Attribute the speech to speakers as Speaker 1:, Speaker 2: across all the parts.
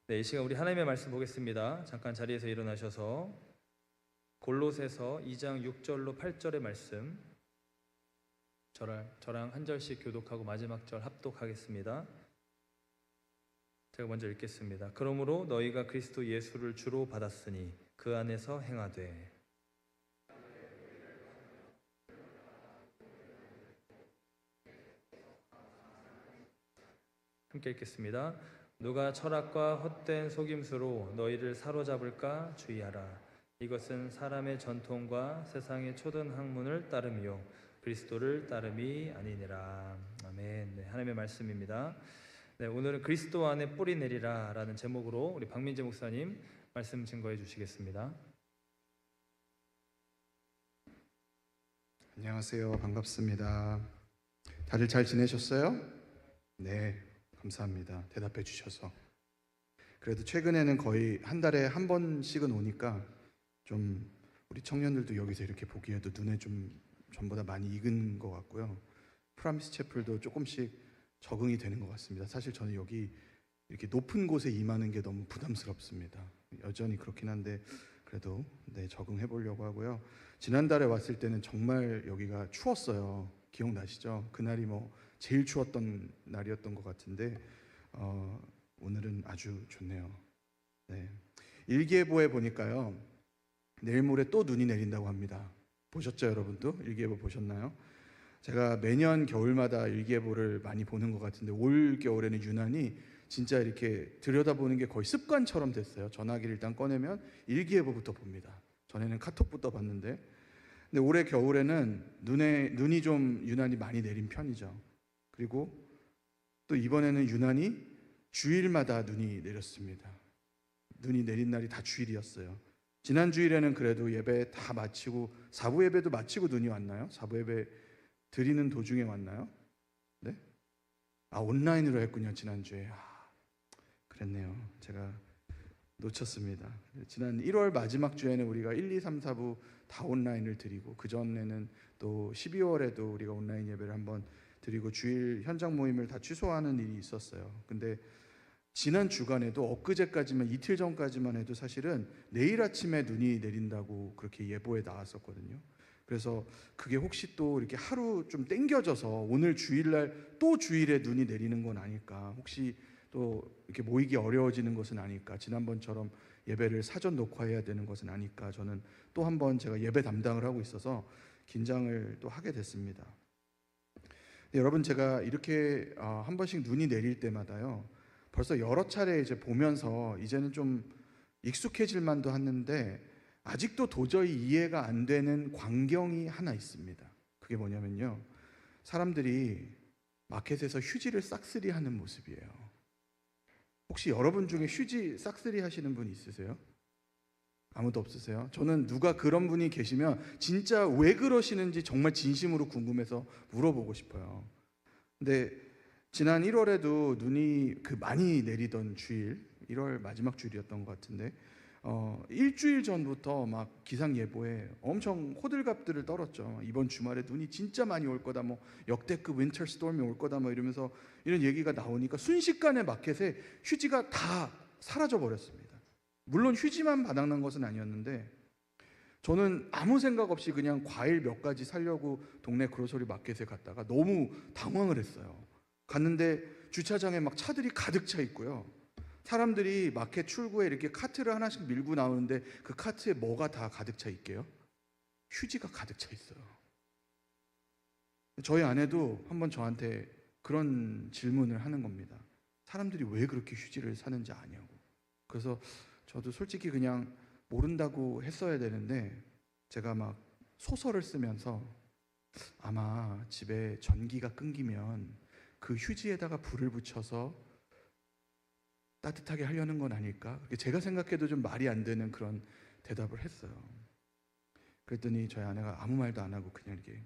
Speaker 1: 네, 이 시간 우리 하나님의 말씀 보겠습니다. 잠깐 자리에서 일어나셔서 골로새서 2장 6절로 8절의 말씀 저랑 한 절씩 교독하고 마지막 절 합독하겠습니다. 제가 먼저 읽겠습니다. 그러므로 너희가 그리스도 예수를 주로 받았으니 그 안에서 행하되. 함께 읽겠습니다. 누가 철학과 헛된 속임수로 너희를 사로잡을까 주의하라. 이것은 사람의 전통과 세상의 초든 학문을 따름이요 그리스도를 따름이 아니니라. 아멘. 네, 하나님의 말씀입니다. 네, 오늘은 그리스도 안에 뿌리 내리라 라는 제목으로 우리 박민재 목사님 말씀 증거해 주시겠습니다.
Speaker 2: 안녕하세요. 반갑습니다. 다들 잘 지내셨어요? 네, 감사합니다. 대답해 주셔서. 그래도 최근에는 거의 한 달에 한 번씩은 오니까 좀 우리 청년들도 여기서 이렇게 보기에도 눈에 좀 전보다 많이 익은 것 같고요. 프라미스 채플도 조금씩 적응이 되는 것 같습니다. 사실 저는 여기 이렇게 높은 곳에 임하는 게 너무 부담스럽습니다. 여전히 그렇긴 한데 그래도 네, 적응해 보려고 하고요. 지난달에 왔을 때는 정말 여기가 추웠어요. 기억나시죠? 그날이 뭐 제일 추웠던 날이었던 것 같은데 오늘은 아주 좋네요. 네. 일기예보에 보니까요, 내일 모레 또 눈이 내린다고 합니다. 보셨죠, 여러분도? 일기예보 보셨나요? 제가 매년 겨울마다 일기예보를 많이 보는 것 같은데 올 겨울에는 유난히 진짜 이렇게 들여다보는 게 거의 습관처럼 됐어요. 전화기를 일단 꺼내면 일기예보부터 봅니다. 전에는 카톡부터 봤는데, 근데 올해 겨울에는 눈이 좀 유난히 많이 내린 편이죠. 그리고 또 이번에는 유난히 주일마다 눈이 내렸습니다. 눈이 내린 날이 다 주일이었어요. 지난 주일에는 그래도 예배 다 마치고, 사부 예배도 마치고 눈이 왔나요? 사부 예배 드리는 도중에 왔나요? 네? 온라인으로 했군요. 지난주에. 그랬네요. 제가 놓쳤습니다. 지난 1월 마지막 주에는 우리가 1, 2, 3, 4부 다 온라인을 드리고, 그 전에는 또 12월에도 우리가 온라인 예배를 한번 드리고 주일 현장 모임을 다 취소하는 일이 있었어요. 근데 지난 주간에도 엊그제까지만, 이틀 전까지만 해도 사실은 내일 아침에 눈이 내린다고 그렇게 예보에 나왔었거든요. 그래서 그게 혹시 또 이렇게 하루 좀 땡겨져서 오늘 주일날 또 주일에 눈이 내리는 건 아닐까, 혹시 또 이렇게 모이기 어려워지는 것은 아닐까, 지난번처럼 예배를 사전 녹화해야 되는 것은 아닐까, 저는 또 한 번 제가 예배 담당을 하고 있어서 긴장을 또 하게 됐습니다. 여러분, 제가 이렇게 한 번씩 눈이 내릴 때마다요, 벌써 여러 차례 이제 보면서 이제는 좀 익숙해질 만도 했는데 아직도 도저히 이해가 안 되는 광경이 하나 있습니다. 그게 뭐냐면요, 사람들이 마켓에서 휴지를 싹쓸이 하는 모습이에요. 혹시 여러분 중에 휴지 싹쓸이 하시는 분 있으세요? 아무도 없으세요? 저는 누가 그런 분이 계시면 진짜 왜 그러시는지 정말 진심으로 궁금해서 물어보고 싶어요. 근데 지난 1월에도 눈이 많이 내리던 주일, 1월 마지막 주일이었던 것 같은데 일주일 전부터 막 기상 예보에 엄청 호들갑들을 떨었죠. 이번 주말에 눈이 진짜 많이 올 거다, 뭐 역대급 윈터 스톰이 올 거다, 뭐 이러면서 이런 얘기가 나오니까 순식간에 마켓에 휴지가 다 사라져 버렸습니다. 물론 휴지만 바닥난 것은 아니었는데 저는 아무 생각 없이 그냥 과일 몇 가지 사려고 동네 그로서리 마켓에 갔다가 너무 당황을 했어요. 갔는데 주차장에 막 차들이 가득 차 있고요, 사람들이 마켓 출구에 이렇게 카트를 하나씩 밀고 나오는데 그 카트에 뭐가 다 가득 차 있게요? 휴지가 가득 차 있어요. 저희 아내도 한번 저한테 그런 질문을 하는 겁니다. 사람들이 왜 그렇게 휴지를 사는지 아냐고. 그래서 저도 솔직히 그냥 모른다고 했어야 되는데 제가 막 소설을 쓰면서 아마 집에 전기가 끊기면 그 휴지에다가 불을 붙여서 따뜻하게 하려는 건 아닐까? 제가 생각해도 좀 말이 안 되는 그런 대답을 했어요. 그랬더니 저희 아내가 아무 말도 안 하고 그냥 이렇게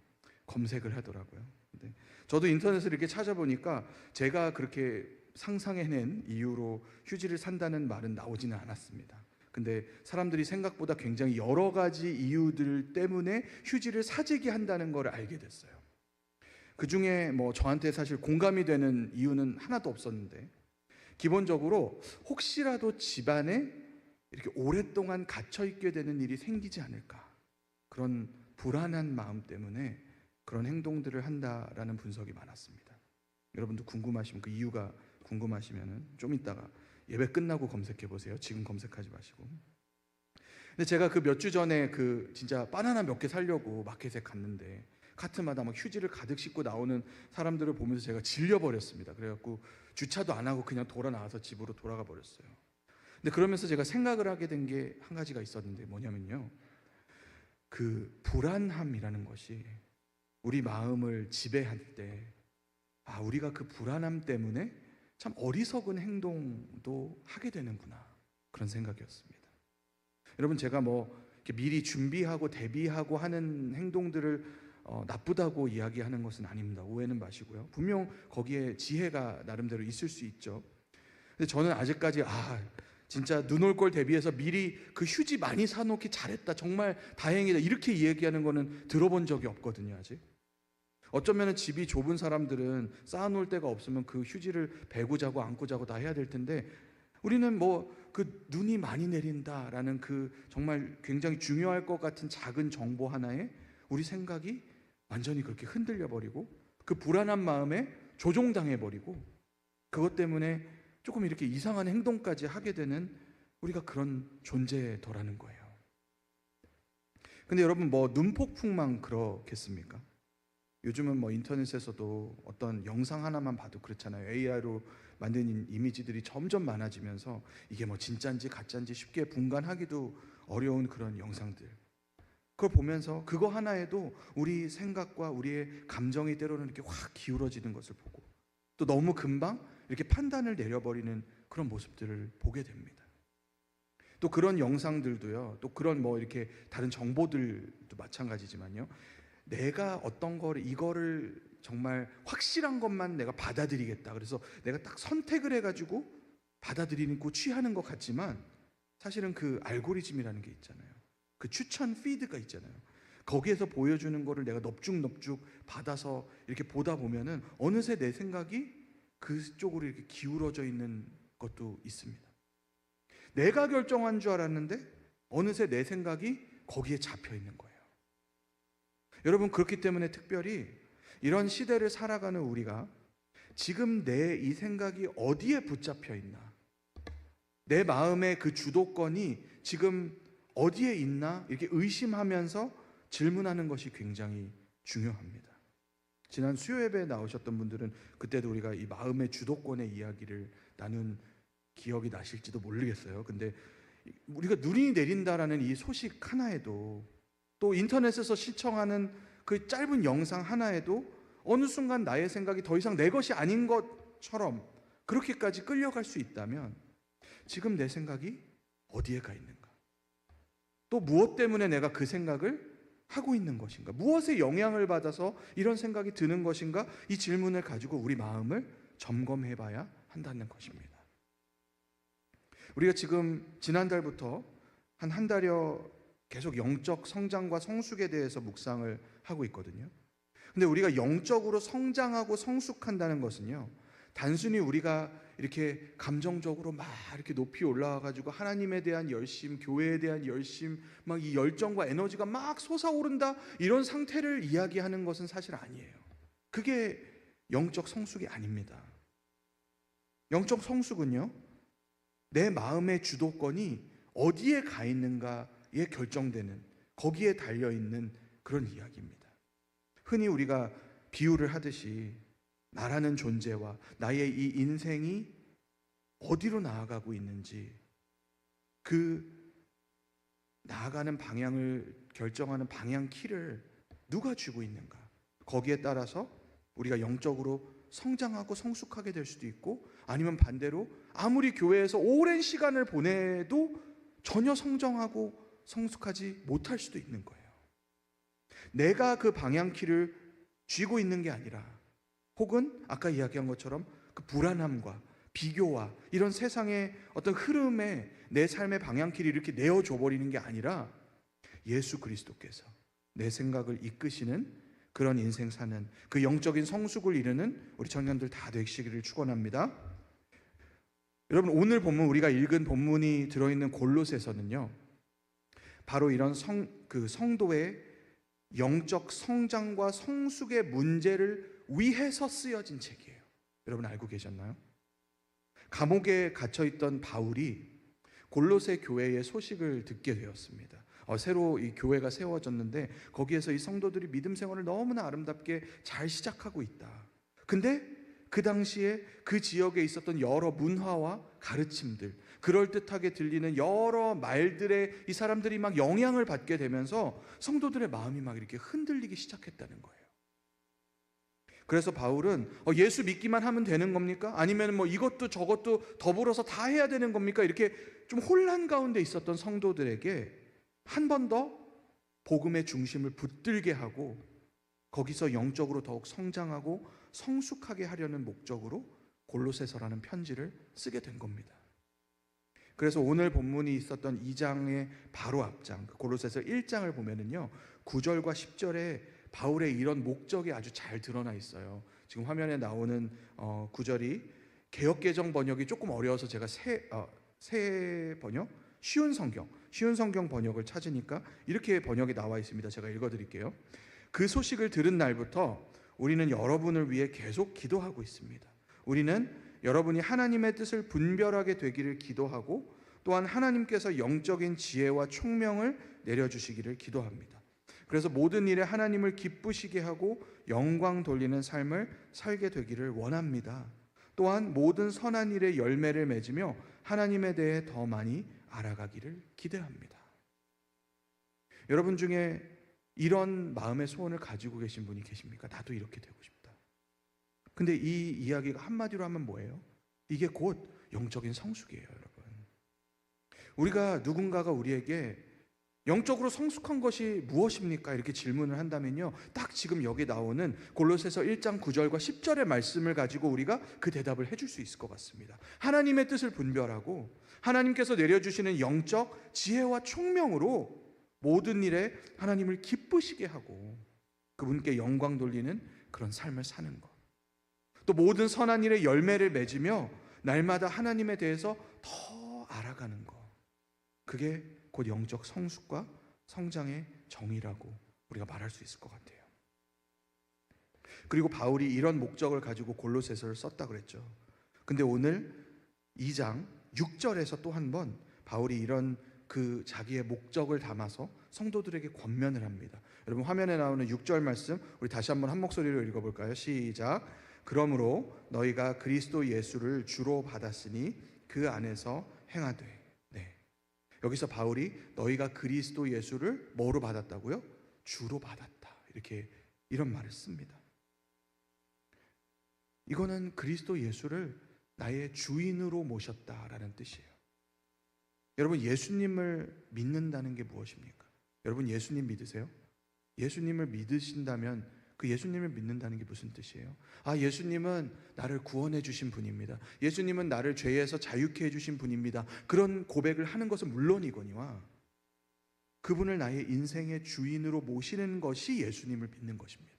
Speaker 2: 검색을 하더라고요. 근데 저도 인터넷을 이렇게 찾아보니까 제가 그렇게 상상해낸 이유로 휴지를 산다는 말은 나오지는 않았습니다. 근데 사람들이 생각보다 굉장히 여러 가지 이유들 때문에 휴지를 사재기 한다는 걸 알게 됐어요. 그 중에 뭐 저한테 사실 공감이 되는 이유는 하나도 없었는데 기본적으로 혹시라도 집안에 이렇게 오랫동안 갇혀 있게 되는 일이 생기지 않을까, 그런 불안한 마음 때문에 그런 행동들을 한다라는 분석이 많았습니다. 여러분도 궁금하시면, 그 이유가 궁금하시면은 좀 이따가 예배 끝나고 검색해 보세요. 지금 검색하지 마시고. 근데 제가 그 몇 주 전에 그 진짜 바나나 몇 개 사려고 마켓에 갔는데 카트마다 막 휴지를 가득 싣고 나오는 사람들을 보면서 제가 질려버렸습니다. 그래갖고 주차도 안 하고 그냥 돌아 나와서 집으로 돌아가 버렸어요. 근데 그러면서 제가 생각을 하게 된 게 한 가지가 있었는데, 뭐냐면요, 그 불안함이라는 것이 우리 마음을 지배할 때, 우리가 그 불안함 때문에 참 어리석은 행동도 하게 되는구나, 그런 생각이었습니다. 여러분, 제가 뭐 이렇게 미리 준비하고 대비하고 하는 행동들을 나쁘다고 이야기하는 것은 아닙니다. 오해는 마시고요. 분명 거기에 지혜가 나름대로 있을 수 있죠. 근데 저는 아직까지 진짜 눈 올 걸 대비해서 미리 그 휴지 많이 사놓기 잘했다, 정말 다행이다, 이렇게 이야기하는 거는 들어본 적이 없거든요. 아직. 어쩌면 집이 좁은 사람들은 쌓아놓을 데가 없으면 그 휴지를 베고 자고 안고 자고 다 해야 될 텐데, 우리는 뭐 그 눈이 많이 내린다라는 그 정말 굉장히 중요할 것 같은 작은 정보 하나에 우리 생각이 완전히 그렇게 흔들려 버리고, 그 불안한 마음에 조종당해 버리고, 그것 때문에 조금 이렇게 이상한 행동까지 하게 되는 우리가 그런 존재더라는 거예요. 근데 여러분, 뭐 눈폭풍만 그렇겠습니까? 요즘은 뭐 인터넷에서도 어떤 영상 하나만 봐도 그렇잖아요. AI로 만든 이미지들이 점점 많아지면서 이게 뭐 진짜인지 가짜인지 쉽게 분간하기도 어려운 그런 영상들, 그걸 보면서 그거 하나에도 우리 생각과 우리의 감정이 때로는 이렇게 확 기울어지는 것을 보고, 또 너무 금방 이렇게 판단을 내려버리는 그런 모습들을 보게 됩니다. 또 그런 영상들도요, 또 그런 뭐 이렇게 다른 정보들도 마찬가지지만요, 내가 어떤 거를, 이거를 정말 확실한 것만 내가 받아들이겠다, 그래서 내가 딱 선택을 해가지고 받아들이고 취하는 것 같지만, 사실은 그 알고리즘이라는 게 있잖아요. 그 추천 피드가 있잖아요. 거기에서 보여주는 거를 내가 넙죽넙죽 받아서 이렇게 보다 보면은 어느새 내 생각이 그쪽으로 이렇게 기울어져 있는 것도 있습니다. 내가 결정한 줄 알았는데 어느새 내 생각이 거기에 잡혀 있는 거예요. 여러분, 그렇기 때문에 특별히 이런 시대를 살아가는 우리가 지금 내 이 생각이 어디에 붙잡혀 있나, 내 마음의 그 주도권이 지금 어디에 있나, 이렇게 의심하면서 질문하는 것이 굉장히 중요합니다. 지난 수요 예배에 나오셨던 분들은 그때도 우리가 이 마음의 주도권의 이야기를 나눈 기억이 나실지도 모르겠어요. 근데 우리가 눈이 내린다라는 이 소식 하나에도, 또 인터넷에서 시청하는 그 짧은 영상 하나에도 어느 순간 나의 생각이 더 이상 내 것이 아닌 것처럼 그렇게까지 끌려갈 수 있다면, 지금 내 생각이 어디에 가 있는가? 또 무엇 때문에 내가 그 생각을 하고 있는 것인가? 무엇에 영향을 받아서 이런 생각이 드는 것인가? 이 질문을 가지고 우리 마음을 점검해 봐야 한다는 것입니다. 우리가 지금 지난달부터 한 달여 계속 영적 성장과 성숙에 대해서 묵상을 하고 있거든요. 근데 우리가 영적으로 성장하고 성숙한다는 것은요, 단순히 우리가 이렇게 감정적으로 막 이렇게 높이 올라와 가지고 하나님에 대한 열심, 교회에 대한 열심, 막 이 열정과 에너지가 막 솟아오른다, 이런 상태를 이야기하는 것은 사실 아니에요. 그게 영적 성숙이 아닙니다. 영적 성숙은요, 내 마음의 주도권이 어디에 가 있는가에 결정되는, 거기에 달려있는 그런 이야기입니다. 흔히 우리가 비유를 하듯이 나라는 존재와 나의 이 인생이 어디로 나아가고 있는지, 그 나아가는 방향을 결정하는 방향키를 누가 쥐고 있는가, 거기에 따라서 우리가 영적으로 성장하고 성숙하게 될 수도 있고, 아니면 반대로 아무리 교회에서 오랜 시간을 보내도 전혀 성장하고 성숙하지 못할 수도 있는 거예요. 내가 그 방향키를 쥐고 있는 게 아니라, 혹은 아까 이야기한 것처럼 그 불안함과 비교와 이런 세상의 어떤 흐름에 내 삶의 방향키를 이렇게 내어줘 버리는 게 아니라, 예수 그리스도께서 내 생각을 이끄시는 그런 인생 사는, 그 영적인 성숙을 이루는 우리 청년들 다 되시기를 축원합니다. 여러분, 오늘 본문, 우리가 읽은 본문이 들어있는 골로새서는요, 바로 이런 성도의 영적 성장과 성숙의 문제를 위해서 쓰여진 책이에요. 여러분 알고 계셨나요? 감옥에 갇혀있던 바울이 골로새 교회의 소식을 듣게 되었습니다. 새로 이 교회가 세워졌는데 거기에서 이 성도들이 믿음 생활을 너무나 아름답게 잘 시작하고 있다. 근데 그 당시에 그 지역에 있었던 여러 문화와 가르침들, 그럴듯하게 들리는 여러 말들에 이 사람들이 막 영향을 받게 되면서 성도들의 마음이 막 이렇게 흔들리기 시작했다는 거예요. 그래서 바울은 예수 믿기만 하면 되는 겁니까? 아니면 뭐 이것도 저것도 더불어서 다 해야 되는 겁니까? 이렇게 좀 혼란 가운데 있었던 성도들에게 한 번 더 복음의 중심을 붙들게 하고 거기서 영적으로 더욱 성장하고 성숙하게 하려는 목적으로 골로새서라는 편지를 쓰게 된 겁니다. 그래서 오늘 본문이 있었던 2장의 바로 앞장, 골로새서 1장을 보면은요, 9절과 10절에 바울의 이런 목적이 아주 잘 드러나 있어요. 지금 화면에 나오는 9절이 개역개정 번역이 조금 어려워서 제가 새 번역, 쉬운 성경 번역을 찾으니까 이렇게 번역이 나와 있습니다. 제가 읽어드릴게요. 그 소식을 들은 날부터 우리는 여러분을 위해 계속 기도하고 있습니다. 우리는 여러분이 하나님의 뜻을 분별하게 되기를 기도하고 또한 하나님께서 영적인 지혜와 총명을 내려주시기를 기도합니다. 그래서 모든 일에 하나님을 기쁘시게 하고 영광 돌리는 삶을 살게 되기를 원합니다. 또한 모든 선한 일에 열매를 맺으며 하나님에 대해 더 많이 알아가기를 기대합니다. 여러분 중에 이런 마음의 소원을 가지고 계신 분이 계십니까? 나도 이렇게 되고 싶다. 근데 이 이야기가 한마디로 하면 뭐예요? 이게 곧 영적인 성숙이에요, 여러분. 우리가 누군가가 우리에게 영적으로 성숙한 것이 무엇입니까? 이렇게 질문을 한다면요, 딱 지금 여기 나오는 골로새서 1장 9절과 10절의 말씀을 가지고 우리가 그 대답을 해줄 수 있을 것 같습니다. 하나님의 뜻을 분별하고 하나님께서 내려주시는 영적 지혜와 총명으로 모든 일에 하나님을 기쁘시게 하고 그분께 영광 돌리는 그런 삶을 사는 것, 또 모든 선한 일에 열매를 맺으며 날마다 하나님에 대해서 더 알아가는 것, 그게 곧 영적 성숙과 성장의 정의라고 우리가 말할 수 있을 것 같아요. 그리고 바울이 이런 목적을 가지고 골로새서를 썼다 그랬죠. 근데 오늘 2장 6절에서 또 한 번 바울이 이런 그 자기의 목적을 담아서 성도들에게 권면을 합니다. 여러분 화면에 나오는 6절 말씀 우리 다시 한번 한 목소리로 읽어볼까요? 시작. 그러므로 너희가 그리스도 예수를 주로 받았으니 그 안에서 행하되. 네. 여기서 바울이 너희가 그리스도 예수를 뭐로 받았다고요? 주로 받았다. 이런 말을 씁니다. 이거는 그리스도 예수를 나의 주인으로 모셨다라는 뜻이에요. 여러분 예수님을 믿는다는 게 무엇입니까? 여러분 예수님 믿으세요? 예수님을 믿으신다면 그 예수님을 믿는다는 게 무슨 뜻이에요? 예수님은 나를 구원해 주신 분입니다. 예수님은 나를 죄에서 자유케 해 주신 분입니다. 그런 고백을 하는 것은 물론이거니와 그분을 나의 인생의 주인으로 모시는 것이 예수님을 믿는 것입니다.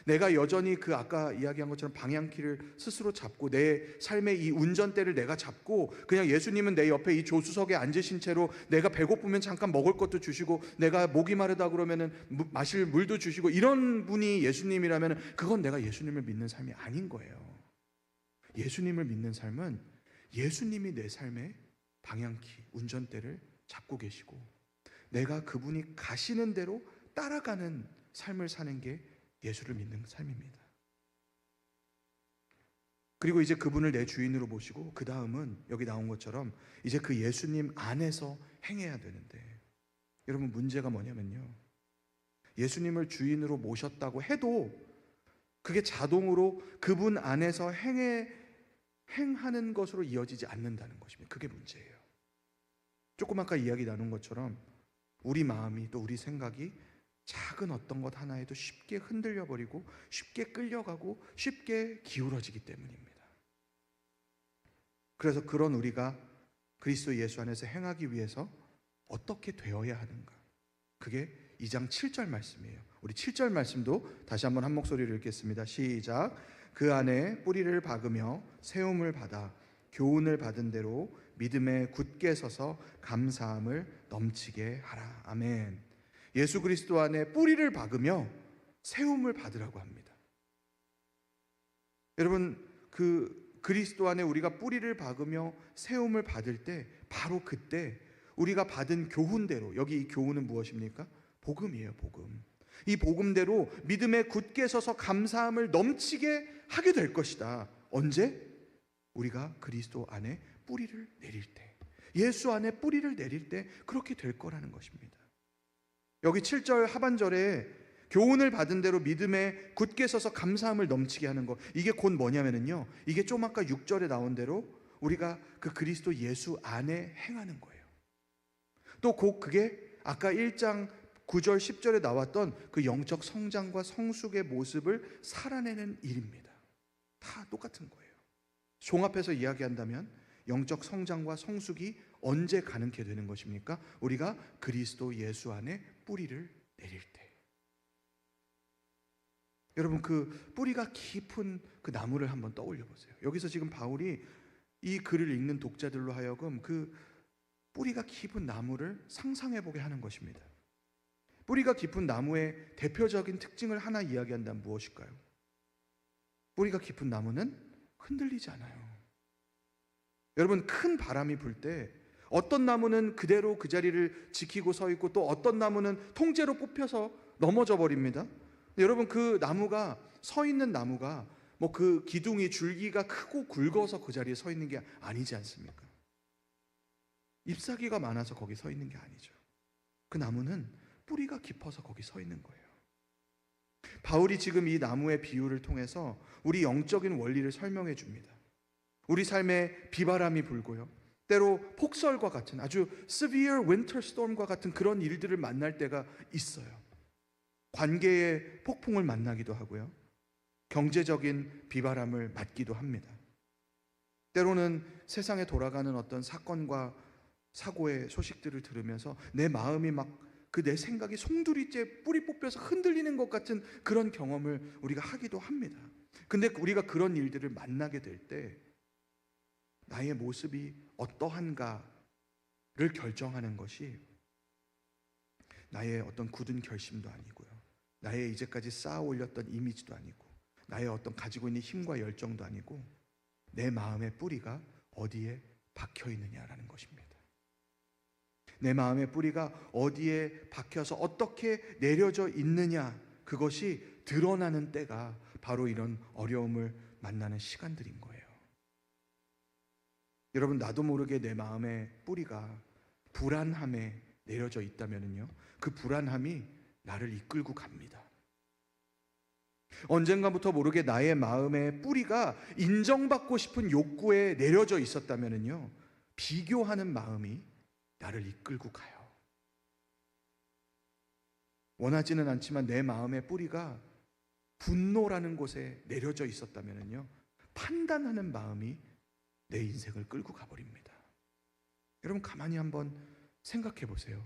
Speaker 2: 내가 여전히 그 아까 이야기한 것처럼 방향키를 스스로 잡고 내 삶의 이 운전대를 내가 잡고 그냥 예수님은 내 옆에 이 조수석에 앉으신 채로 내가 배고프면 잠깐 먹을 것도 주시고 내가 목이 마르다 그러면은 마실 물도 주시고 이런 분이 예수님이라면 그건 내가 예수님을 믿는 삶이 아닌 거예요. 예수님을 믿는 삶은 예수님이 내 삶의 방향키, 운전대를 잡고 계시고 내가 그분이 가시는 대로 따라가는 삶을 사는 게 예수를 믿는 삶입니다. 그리고 이제 그분을 내 주인으로 모시고 그 다음은 여기 나온 것처럼 이제 그 예수님 안에서 행해야 되는데 여러분 문제가 뭐냐면요, 예수님을 주인으로 모셨다고 해도 그게 자동으로 그분 안에서 행하는 것으로 이어지지 않는다는 것입니다. 그게 문제예요. 조금 아까 이야기 나눈 것처럼 우리 마음이 또 우리 생각이 작은 어떤 것 하나에도 쉽게 흔들려 버리고 쉽게 끌려가고 쉽게 기울어지기 때문입니다. 그래서 그런 우리가 그리스도 예수 안에서 행하기 위해서 어떻게 되어야 하는가, 그게 2장 7절 말씀이에요. 우리 7절 말씀도 다시 한번 한 목소리로 읽겠습니다. 시작. 그 안에 뿌리를 박으며 세움을 받아 교훈을 받은 대로 믿음에 굳게 서서 감사함을 넘치게 하라. 아멘. 예수 그리스도 안에 뿌리를 박으며 세움을 받으라고 합니다. 여러분, 그 그리스도 안에 우리가 뿌리를 박으며 세움을 받을 때 바로 그때 우리가 받은 교훈대로, 여기 이 교훈은 무엇입니까? 복음이에요. 복음. 이 복음대로 믿음에 굳게 서서 감사함을 넘치게 하게 될 것이다. 언제? 우리가 그리스도 안에 뿌리를 내릴 때, 예수 안에 뿌리를 내릴 때 그렇게 될 거라는 것입니다. 여기 7절 하반절에 교훈을 받은 대로 믿음에 굳게 서서 감사함을 넘치게 하는 것, 이게 곧 뭐냐면요, 이게 좀 아까 6절에 나온 대로 우리가 그 그리스도 예수 안에 행하는 거예요. 또 곧 그게 아까 1장 9절 10절에 나왔던 그 영적 성장과 성숙의 모습을 살아내는 일입니다. 다 똑같은 거예요. 종합해서 이야기한다면 영적 성장과 성숙이 언제 가능케 되는 것입니까? 우리가 그리스도 예수 안에 뿌리를 내릴 때. 여러분, 그 뿌리가 깊은 그 나무를 한번 떠올려 보세요. 여기서 지금 바울이 이 글을 읽는 독자들로 하여금 그 뿌리가 깊은 나무를 상상해 보게 하는 것입니다. 뿌리가 깊은 나무의 대표적인 특징을 하나 이야기한다면 무엇일까요? 뿌리가 깊은 나무는 흔들리지 않아요. 여러분, 큰 바람이 불 때 어떤 나무는 그대로 그 자리를 지키고 서 있고 또 어떤 나무는 통째로 뽑혀서 넘어져 버립니다. 여러분, 그 나무가 서 있는 나무가 뭐 그 기둥이 줄기가 크고 굵어서 그 자리에 서 있는 게 아니지 않습니까? 잎사귀가 많아서 거기 서 있는 게 아니죠. 그 나무는 뿌리가 깊어서 거기 서 있는 거예요. 바울이 지금 이 나무의 비유를 통해서 우리 영적인 원리를 설명해 줍니다. 우리 삶에 비바람이 불고요, 때로 폭설과 같은 아주 severe winter storm과 같은 그런 일들을 만날 때가 있어요. 관계의 폭풍을 만나기도 하고요, 경제적인 비바람을 맞기도 합니다. 때로는 세상에 돌아가는 어떤 사건과 사고의 소식들을 들으면서 내 마음이 막 그 내 생각이 송두리째 뿌리 뽑혀서 흔들리는 것 같은 그런 경험을 우리가 하기도 합니다. 근데 우리가 그런 일들을 만나게 될 때 나의 모습이 어떠한가를 결정하는 것이 나의 어떤 굳은 결심도 아니고요, 나의 이제까지 쌓아 올렸던 이미지도 아니고, 나의 어떤 가지고 있는 힘과 열정도 아니고, 내 마음의 뿌리가 어디에 박혀 있느냐라는 것입니다. 내 마음의 뿌리가 어디에 박혀서 어떻게 내려져 있느냐, 그것이 드러나는 때가 바로 이런 어려움을 만나는 시간들인 거예요. 여러분, 나도 모르게 내 마음의 뿌리가 불안함에 내려져 있다면요, 그 불안함이 나를 이끌고 갑니다. 언젠가부터 모르게 나의 마음의 뿌리가 인정받고 싶은 욕구에 내려져 있었다면요, 비교하는 마음이 나를 이끌고 가요. 원하지는 않지만 내 마음의 뿌리가 분노라는 곳에 내려져 있었다면요, 판단하는 마음이 내 인생을 끌고 가버립니다. 여러분, 가만히 한번 생각해 보세요.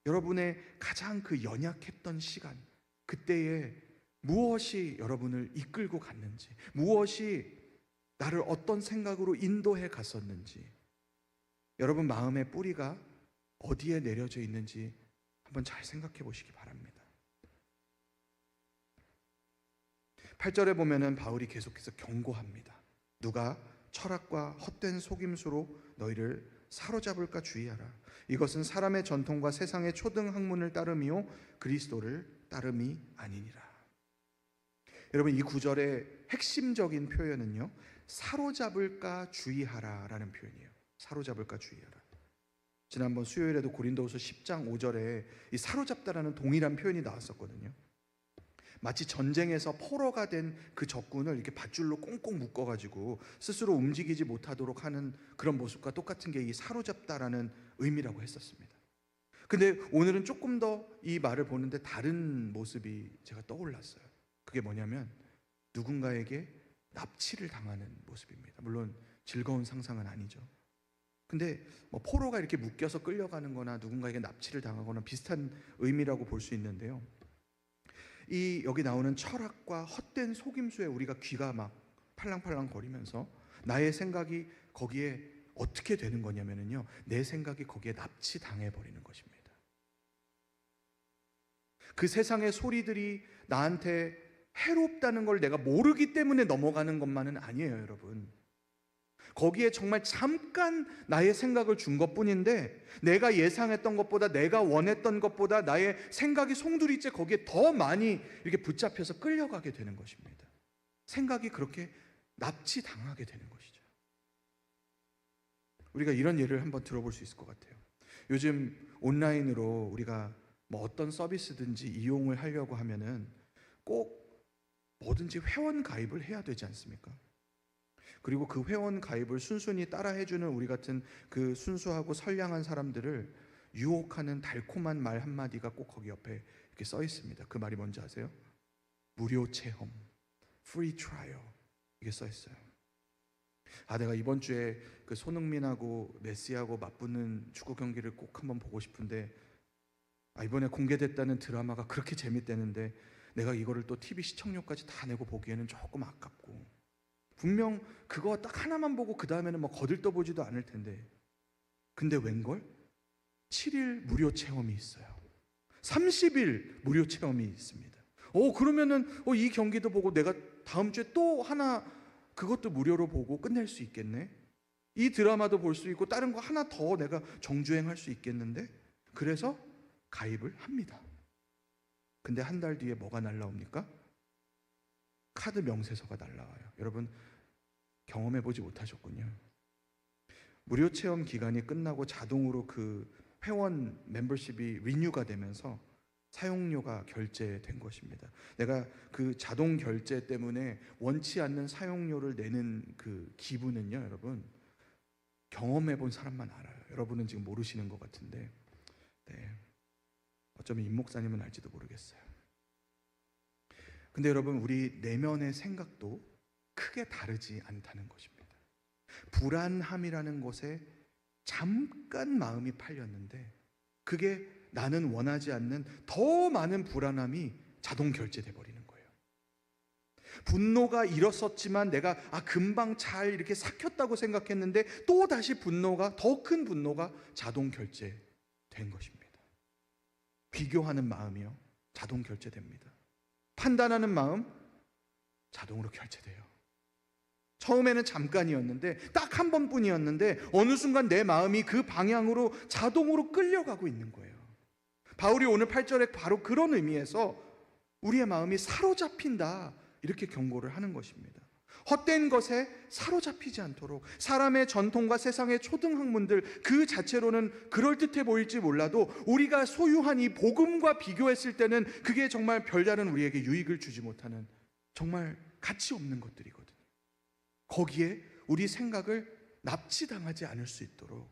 Speaker 2: 여러분의 가장 그 연약했던 시간, 그때에 무엇이 여러분을 이끌고 갔는지, 무엇이 나를 어떤 생각으로 인도해 갔었는지, 여러분 마음의 뿌리가 어디에 내려져 있는지 한번 잘 생각해 보시기 바랍니다. 8절에 보면은 바울이 계속해서 경고합니다. 누가 철학과 헛된 속임수로 너희를 사로잡을까 주의하라. 이것은 사람의 전통과 세상의 초등 학문을 따름이요 그리스도를 따름이 아니니라. 여러분, 이 구절의 핵심적인 표현은요, 사로잡을까 주의하라라는 표현이에요. 사로잡을까 주의하라. 지난번 수요일에도 고린도후서 10장 5절에 이 사로잡다라는 동일한 표현이 나왔었거든요. 마치 전쟁에서 포로가 된 그 적군을 이렇게 밧줄로 꽁꽁 묶어가지고 스스로 움직이지 못하도록 하는 그런 모습과 똑같은 게 이 사로잡다라는 의미라고 했었습니다. 근데 오늘은 조금 더 이 말을 보는데 다른 모습이 제가 떠올랐어요. 그게 뭐냐면 누군가에게 납치를 당하는 모습입니다. 물론 즐거운 상상은 아니죠. 근데 뭐 포로가 이렇게 묶여서 끌려가는 거나 누군가에게 납치를 당하거나 비슷한 의미라고 볼 수 있는데요, 이 여기 나오는 철학과 헛된 속임수에 우리가 귀가 막 팔랑팔랑 거리면서 나의 생각이 거기에 어떻게 되는 거냐면요, 내 생각이 거기에 납치당해 버리는 것입니다. 그 세상의 소리들이 나한테 해롭다는 걸 내가 모르기 때문에 넘어가는 것만은 아니에요, 여러분. 거기에 정말 잠깐 나의 생각을 준 것뿐인데, 내가 예상했던 것보다, 내가 원했던 것보다 나의 생각이 송두리째 거기에 더 많이 이렇게 붙잡혀서 끌려가게 되는 것입니다. 생각이 그렇게 납치당하게 되는 것이죠. 우리가 이런 예를 한번 들어볼 수 있을 것 같아요. 요즘 온라인으로 우리가 뭐 어떤 서비스든지 이용을 하려고 하면은 꼭 뭐든지 회원 가입을 해야 되지 않습니까? 그리고 그 회원 가입을 순순히 따라 해주는 우리 같은 그 순수하고 선량한 사람들을 유혹하는 달콤한 말 한마디가 꼭 거기 옆에 이렇게 써 있습니다. 그 말이 뭔지 아세요? 무료 체험, free trial, 이게 써 있어요. 내가 이번 주에 그 손흥민하고 메시하고 맞붙는 축구 경기를 꼭 한번 보고 싶은데, 이번에 공개됐다는 드라마가 그렇게 재밌대는데 내가 이거를 또 TV 시청료까지 다 내고 보기에는 조금 아깝고, 분명 그거 딱 하나만 보고 그 다음에는 뭐 거들떠보지도 않을 텐데, 근데 웬걸? 7일 무료 체험이 있어요. 30일 무료 체험이 있습니다. 그러면은 이 경기도 보고 내가 다음 주에 또 하나 그것도 무료로 보고 끝낼 수 있겠네. 이 드라마도 볼 수 있고 다른 거 하나 더 내가 정주행할 수 있겠는데, 그래서 가입을 합니다. 근데 한 달 뒤에 뭐가 날라옵니까? 카드 명세서가 날라와요. 여러분 경험해보지 못하셨군요. 무료 체험 기간이 끝나고 자동으로 그 회원 멤버십이 리뉴가 되면서 사용료가 결제된 것입니다. 내가 그 자동 결제 때문에 원치 않는 사용료를 내는 그 기분은요, 여러분 경험해본 사람만 알아요. 여러분은 지금 모르시는 것 같은데, 어쩌면 임 목사님은 알지도 모르겠어요. 근데 여러분, 우리 내면의 생각도 크게 다르지 않다는 것입니다. 불안함이라는 것에 잠깐 마음이 팔렸는데, 그게 나는 원하지 않는 더 많은 불안함이 자동 결제돼 버리는 거예요. 분노가 일었었지만 내가 금방 잘 이렇게 삭혔다고 생각했는데, 또 다시 분노가, 더 큰 분노가 자동 결제된 것입니다. 비교하는 마음이요, 자동 결제됩니다. 판단하는 마음, 자동으로 결제돼요. 처음에는 잠깐이었는데, 딱 한 번뿐이었는데 어느 순간 내 마음이 그 방향으로 자동으로 끌려가고 있는 거예요. 바울이 오늘 8절에 바로 그런 의미에서 우리의 마음이 사로잡힌다, 이렇게 경고를 하는 것입니다. 헛된 것에 사로잡히지 않도록, 사람의 전통과 세상의 초등학문들 그 자체로는 그럴듯해 보일지 몰라도 우리가 소유한 이 복음과 비교했을 때는 그게 정말 별다른 우리에게 유익을 주지 못하는 정말 가치 없는 것들이거든요. 거기에 우리 생각을 납치당하지 않을 수 있도록,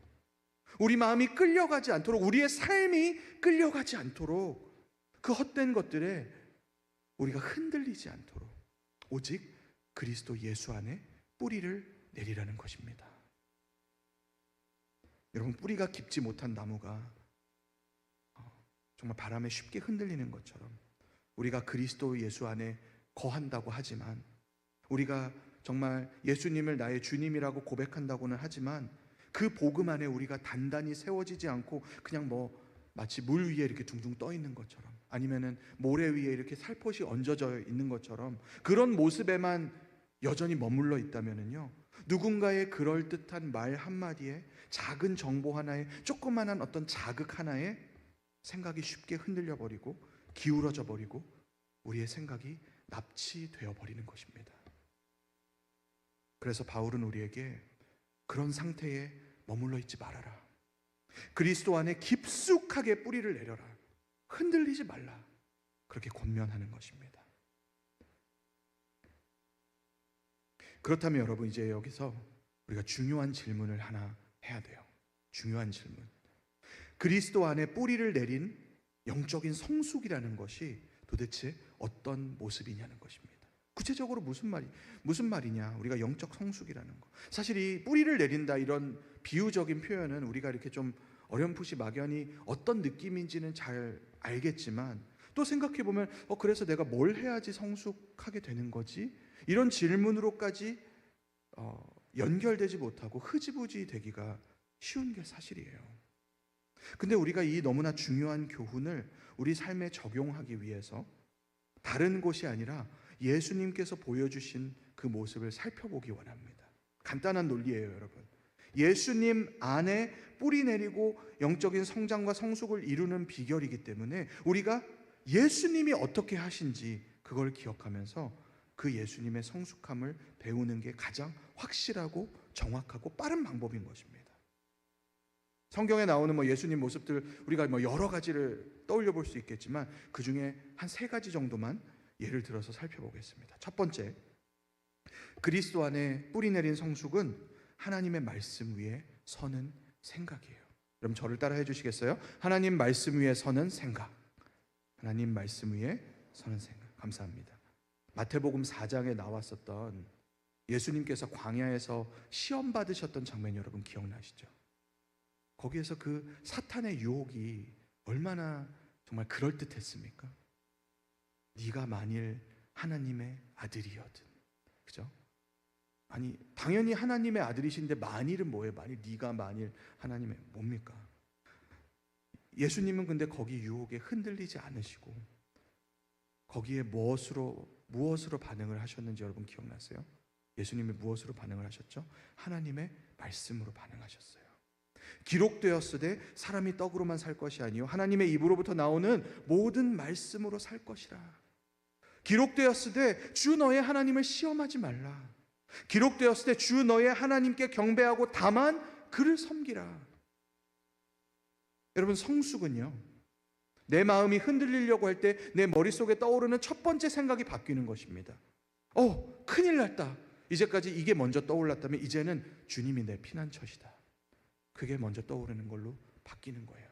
Speaker 2: 우리 마음이 끌려가지 않도록, 우리의 삶이 끌려가지 않도록, 그 헛된 것들에 우리가 흔들리지 않도록 오직 그리스도 예수 안에 뿌리를 내리라는 것입니다. 여러분, 뿌리가 깊지 못한 나무가 정말 바람에 쉽게 흔들리는 것처럼, 우리가 그리스도 예수 안에 거한다고 하지만, 우리가 정말 예수님을 나의 주님이라고 고백한다고는 하지만, 그 복음 안에 우리가 단단히 세워지지 않고 그냥 마치 물 위에 이렇게 둥둥 떠 있는 것처럼, 아니면은 모래 위에 이렇게 살포시 얹어져 있는 것처럼 그런 모습에만 여전히 머물러 있다면은요, 누군가의 그럴듯한 말 한마디에, 작은 정보 하나에, 조그만한 어떤 자극 하나에 생각이 쉽게 흔들려 버리고 기울어져 버리고 우리의 생각이 납치되어 버리는 것입니다. 그래서 바울은 우리에게 그런 상태에 머물러 있지 말아라, 그리스도 안에 깊숙하게 뿌리를 내려라, 흔들리지 말라, 그렇게 권면하는 것입니다. 그렇다면 여러분, 이제 여기서 우리가 중요한 질문을 하나 해야 돼요. 중요한 질문. 그리스도 안에 뿌리를 내린 영적인 성숙이라는 것이 도대체 어떤 모습이냐는 것입니다. 구체적으로 무슨 말이냐? 우리가 영적 성숙이라는 거. 사실 이 뿌리를 내린다, 이런 비유적인 표현은 우리가 이렇게 좀 어렴풋이 막연히 어떤 느낌인지는 잘 알겠지만, 또 생각해 보면 그래서 내가 뭘 해야지 성숙하게 되는 거지? 이런 질문으로까지 연결되지 못하고 흐지부지 되기가 쉬운 게 사실이에요. 근데 우리가 이 너무나 중요한 교훈을 우리 삶에 적용하기 위해서 다른 곳이 아니라 예수님께서 보여주신 그 모습을 살펴보기 원합니다. 간단한 논리예요, 여러분. 예수님 안에 뿌리 내리고 영적인 성장과 성숙을 이루는 비결이기 때문에 우리가 예수님이 어떻게 하신지 그걸 기억하면서 그 예수님의 성숙함을 배우는 게 가장 확실하고 정확하고 빠른 방법인 것입니다. 성경에 나오는 예수님 모습들 우리가 여러 가지를 떠올려 볼 수 있겠지만 그 중에 한 3가지 정도만 예를 들어서 살펴보겠습니다. 첫 번째, 그리스도 안에 뿌리 내린 성숙은 하나님의 말씀 위에 서는 생각이에요. 그럼 저를 따라 해주시겠어요? 하나님 말씀 위에 서는 생각. 하나님 말씀 위에 서는 생각. 감사합니다. 마태복음 4장에 나왔었던 예수님께서 광야에서 시험 받으셨던 장면 여러분 기억나시죠? 거기에서 그 사탄의 유혹이 얼마나 정말 그럴듯했습니까? 네가 만일 하나님의 아들이거든. 그죠? 아니 당연히 하나님의 아들이신데 만일은 뭐예요? 네가 만일 하나님의 뭡니까? 예수님은 근데 거기 유혹에 흔들리지 않으시고 거기에 무엇으로 반응을 하셨는지 여러분 기억나세요? 예수님이 무엇으로 반응을 하셨죠? 하나님의 말씀으로 반응하셨어요. 기록되었으되 사람이 떡으로만 살 것이 아니요 하나님의 입으로부터 나오는 모든 말씀으로 살 것이라. 기록되었으되 주 너의 하나님을 시험하지 말라. 기록되었을 때 주 너의 하나님께 경배하고 다만 그를 섬기라. 여러분 성숙은요 내 마음이 흔들리려고 할 때 내 머릿속에 떠오르는 첫 번째 생각이 바뀌는 것입니다. 큰일 났다. 이제까지 이게 먼저 떠올랐다면 이제는 주님이 내 피난처시다. 그게 먼저 떠오르는 걸로 바뀌는 거예요.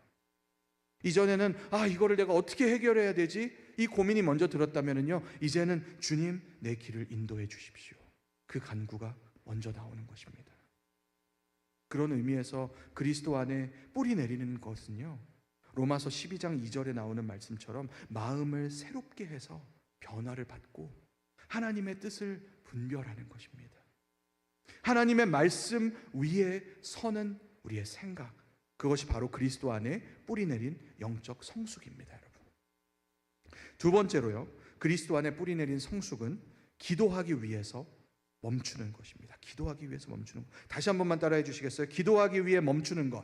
Speaker 2: 이전에는 이거를 내가 어떻게 해결해야 되지? 이 고민이 먼저 들었다면요 이제는 주님 내 길을 인도해 주십시오. 그 간구가 먼저 나오는 것입니다. 그런 의미에서 그리스도 안에 뿌리 내리는 것은요 로마서 12장 2절에 나오는 말씀처럼 마음을 새롭게 해서 변화를 받고 하나님의 뜻을 분별하는 것입니다. 하나님의 말씀 위에 서는 우리의 생각, 그것이 바로 그리스도 안에 뿌리 내린 영적 성숙입니다, 여러분. 두 번째로요, 그리스도 안에 뿌리 내린 성숙은 기도하기 위해서 멈추는 것입니다. 기도하기 위해서 멈추는 것. 다시 한 번만 따라해 주시겠어요? 기도하기 위해 멈추는 것.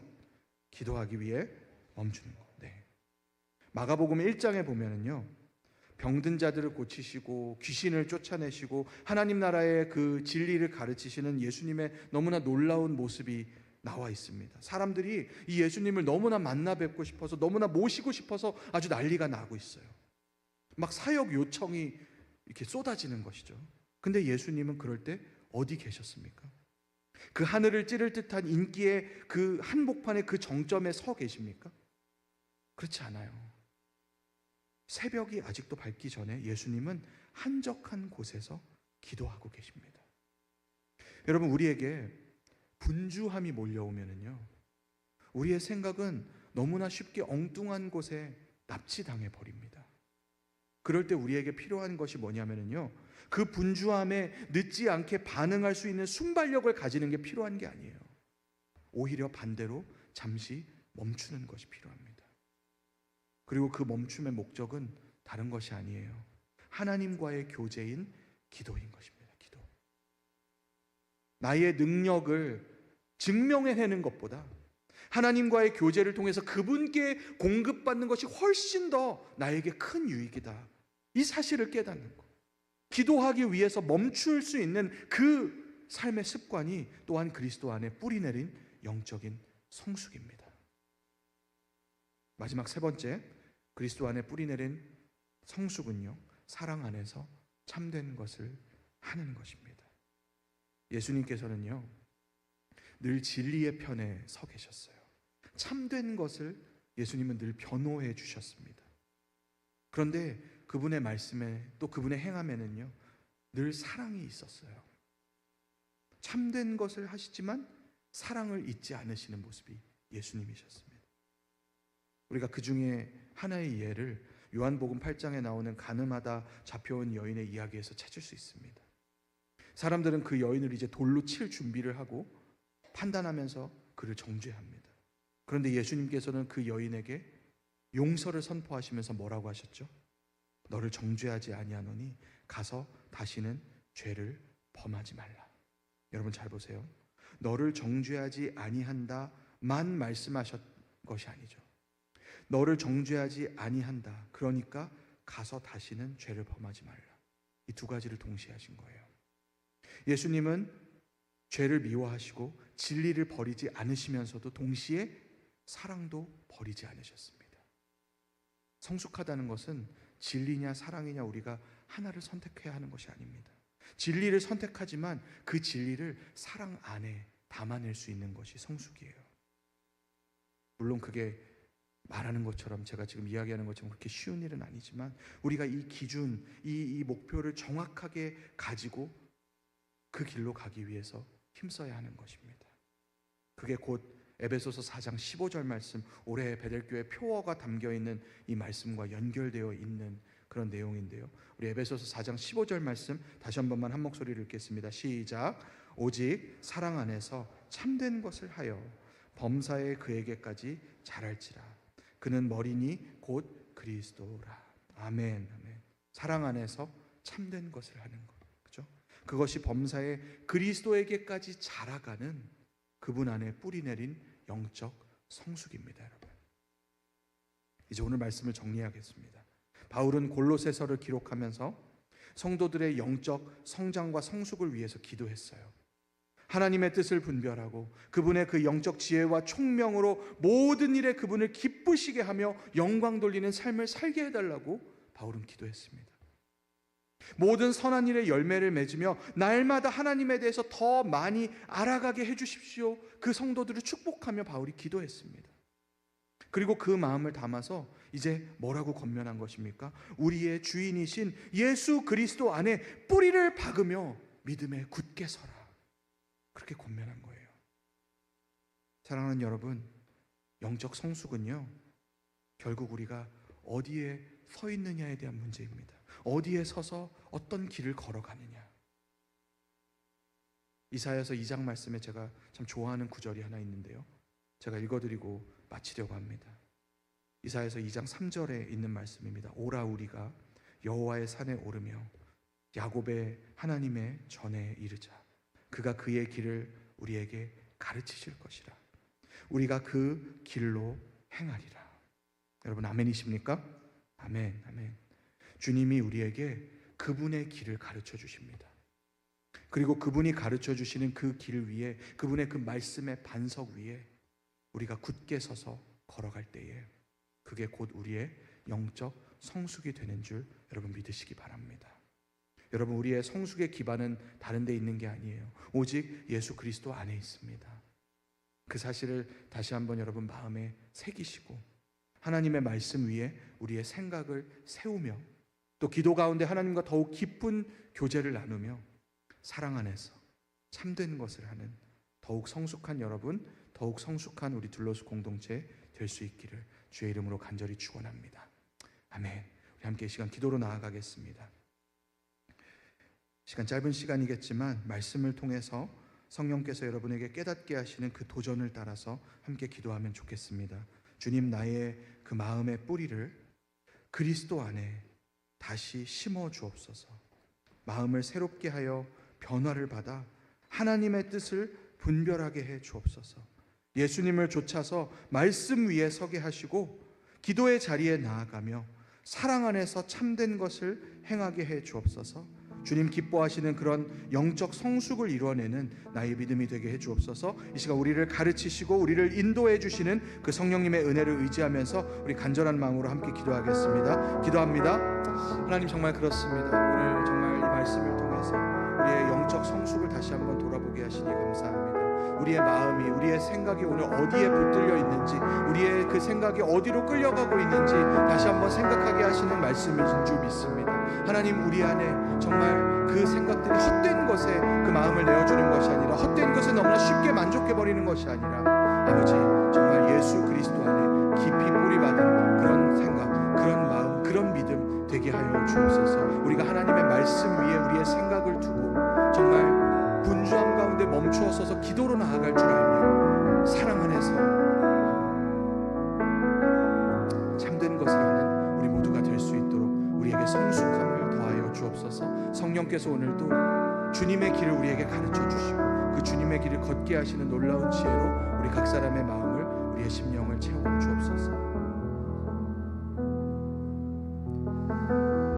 Speaker 2: 기도하기 위해 멈추는 것. 네. 마가복음 1장에 보면은요, 병든 자들을 고치시고 귀신을 쫓아내시고 하나님 나라의 그 진리를 가르치시는 예수님의 너무나 놀라운 모습이 나와 있습니다. 사람들이 이 예수님을 너무나 만나 뵙고 싶어서 너무나 모시고 싶어서 아주 난리가 나고 있어요. 막 사역 요청이 이렇게 쏟아지는 것이죠. 근데 예수님은 그럴 때 어디 계셨습니까? 그 하늘을 찌를 듯한 인기의 그 한복판의 그 정점에 서 계십니까? 그렇지 않아요. 새벽이 아직도 밝기 전에 예수님은 한적한 곳에서 기도하고 계십니다. 여러분, 우리에게 분주함이 몰려오면은요, 우리의 생각은 너무나 쉽게 엉뚱한 곳에 납치당해 버립니다. 그럴 때 우리에게 필요한 것이 뭐냐면요, 그 분주함에 늦지 않게 반응할 수 있는 순발력을 가지는 게 필요한 게 아니에요. 오히려 반대로 잠시 멈추는 것이 필요합니다. 그리고 그 멈춤의 목적은 다른 것이 아니에요. 하나님과의 교제인 기도인 것입니다. 기도. 나의 능력을 증명해내는 것보다 하나님과의 교제를 통해서 그분께 공급받는 것이 훨씬 더 나에게 큰 유익이다. 이 사실을 깨닫는 것. 기도하기 위해서 멈출 수 있는 그 삶의 습관이 또한 그리스도 안에 뿌리 내린 영적인 성숙입니다. 마지막 세 번째, 그리스도 안에 뿌리 내린 성숙은요, 사랑 안에서 참된 것을 하는 것입니다. 예수님께서는요, 늘 진리의 편에 서 계셨어요. 참된 것을 예수님은 늘 변호해 주셨습니다. 그런데 그분의 말씀에 또 그분의 행함에는요, 늘 사랑이 있었어요. 참된 것을 하시지만 사랑을 잊지 않으시는 모습이 예수님이셨습니다. 우리가 그 중에 하나의 예를 요한복음 8장에 나오는 간음하다 잡혀온 여인의 이야기에서 찾을 수 있습니다. 사람들은 그 여인을 이제 돌로 칠 준비를 하고 판단하면서 그를 정죄합니다. 그런데 예수님께서는 그 여인에게 용서를 선포하시면서 뭐라고 하셨죠? 너를 정죄하지 아니하노니 가서 다시는 죄를 범하지 말라. 여러분 잘 보세요. 너를 정죄하지 아니한다만 말씀하셨 것이 아니죠. 너를 정죄하지 아니한다. 그러니까 가서 다시는 죄를 범하지 말라. 이 두 가지를 동시에 하신 거예요. 예수님은 죄를 미워하시고 진리를 버리지 않으시면서도 동시에 사랑도 버리지 않으셨습니다. 성숙하다는 것은 진리냐 사랑이냐 우리가 하나를 선택해야 하는 것이 아닙니다. 진리를 선택하지만 그 진리를 사랑 안에 담아낼 수 있는 것이 성숙이에요. 물론 그게 말하는 것처럼, 제가 지금 이야기하는 것처럼 그렇게 쉬운 일은 아니지만 우리가 이 기준, 이 목표를 정확하게 가지고 그 길로 가기 위해서 힘써야 하는 것입니다. 그게 곧 에베소서 4장 15절 말씀, 올해 베델교회 표어가 담겨있는 이 말씀과 연결되어 있는 그런 내용인데요. 우리 에베소서 4장 15절 말씀 다시 한 번만 한 목소리를 읽겠습니다. 시작. 오직 사랑 안에서 참된 것을 하여 범사에 그에게까지 자랄지라. 그는 머리니 곧 그리스도라. 아멘, 아멘. 사랑 안에서 참된 것을 하는 것, 그죠? 그것이 범사에 그리스도에게까지 자라가는 그분 안에 뿌리 내린 영적 성숙입니다, 여러분. 이제 오늘 말씀을 정리하겠습니다. 바울은 골로새서를 기록하면서 성도들의 영적 성장과 성숙을 위해서 기도했어요. 하나님의 뜻을 분별하고 그분의 그 영적 지혜와 총명으로 모든 일에 그분을 기쁘시게 하며 영광 돌리는 삶을 살게 해달라고 바울은 기도했습니다. 모든 선한 일의 열매를 맺으며 날마다 하나님에 대해서 더 많이 알아가게 해주십시오. 그 성도들을 축복하며 바울이 기도했습니다. 그리고 그 마음을 담아서 이제 뭐라고 권면한 것입니까? 우리의 주인이신 예수 그리스도 안에 뿌리를 박으며 믿음에 굳게 서라. 그렇게 권면한 거예요. 사랑하는 여러분, 영적 성숙은요, 결국 우리가 어디에 서 있느냐에 대한 문제입니다. 어디에 서서 어떤 길을 걸어가느냐. 이사야서 2장 말씀에 제가 참 좋아하는 구절이 하나 있는데요, 제가 읽어드리고 마치려고 합니다. 이사야서 2장 3절에 있는 말씀입니다. 오라 우리가 여호와의 산에 오르며 야곱의 하나님의 전에 이르자. 그가 그의 길을 우리에게 가르치실 것이라. 우리가 그 길로 행하리라. 여러분 아멘이십니까? 아멘, 아멘. 주님이 우리에게 그분의 길을 가르쳐 주십니다. 그리고 그분이 가르쳐 주시는 그 길 위에, 그분의 그 말씀의 반석 위에 우리가 굳게 서서 걸어갈 때에 그게 곧 우리의 영적 성숙이 되는 줄 여러분 믿으시기 바랍니다. 여러분, 우리의 성숙의 기반은 다른 데 있는 게 아니에요. 오직 예수 그리스도 안에 있습니다. 그 사실을 다시 한번 여러분 마음에 새기시고 하나님의 말씀 위에 우리의 생각을 세우며 또 기도 가운데 하나님과 더욱 깊은 교제를 나누며 사랑 안에서 참된 것을 하는 더욱 성숙한 여러분, 더욱 성숙한 우리 둘러스 공동체 될 수 있기를 주의 이름으로 간절히 축원합니다. 아멘. 우리 함께 이 시간 기도로 나아가겠습니다. 시간 짧은 시간이겠지만 말씀을 통해서 성령께서 여러분에게 깨닫게 하시는 그 도전을 따라서 함께 기도하면 좋겠습니다. 주님, 나의 그 마음의 뿌리를 그리스도 안에 다시 심어 주옵소서. 마음을 새롭게 하여 변화를 받아 하나님의 뜻을 분별하게 해 주옵소서. 예수님을 좇아서 말씀 위에 서게 하시고 기도의 자리에 나아가며 사랑 안에서 참된 것을 행하게 해 주옵소서. 주님 기뻐하시는 그런 영적 성숙을 이루어내는 나의 믿음이 되게 해 주옵소서. 이 시간 우리를 가르치시고 우리를 인도해 주시는 그 성령님의 은혜를 의지하면서 우리 간절한 마음으로 함께 기도하겠습니다. 기도합니다. 하나님, 정말 그렇습니다. 오늘 정말 이 말씀을 통해서 우리의 영적 성숙을 다시 한번 돌아보게 하시니 감사합니다. 우리의 마음이, 우리의 생각이 오늘 어디에 붙들려 있는지, 우리의 그 생각이 어디로 끌려가고 있는지 다시 한번 생각하게 하시는 말씀인 줄 믿습니다. 하나님, 우리 안에 정말 그 생각들이 헛된 것에 그 마음을 내어주는 것이 아니라, 헛된 것에 너무나 쉽게 만족해버리는 것이 아니라, 아버지, 정말 예수 그리스도 안에 깊이 뿌리받은 그런 생각, 그런 마음, 그런 믿음 되게 하여 주옵소서. 우리가 하나님의 말씀 위에 우리의 생각을 두고 정말 가운데 멈추어 서서 기도로 나아갈 줄 알며 사랑 안에서 참된 것을 아는 우리 모두가 될 수 있도록 우리에게 성숙함을 더하여 주옵소서. 성령께서 오늘도 주님의 길을 우리에게 가르쳐 주시고 그 주님의 길을 걷게 하시는 놀라운 지혜로 우리 각 사람의 마음을, 우리의 심령을 채워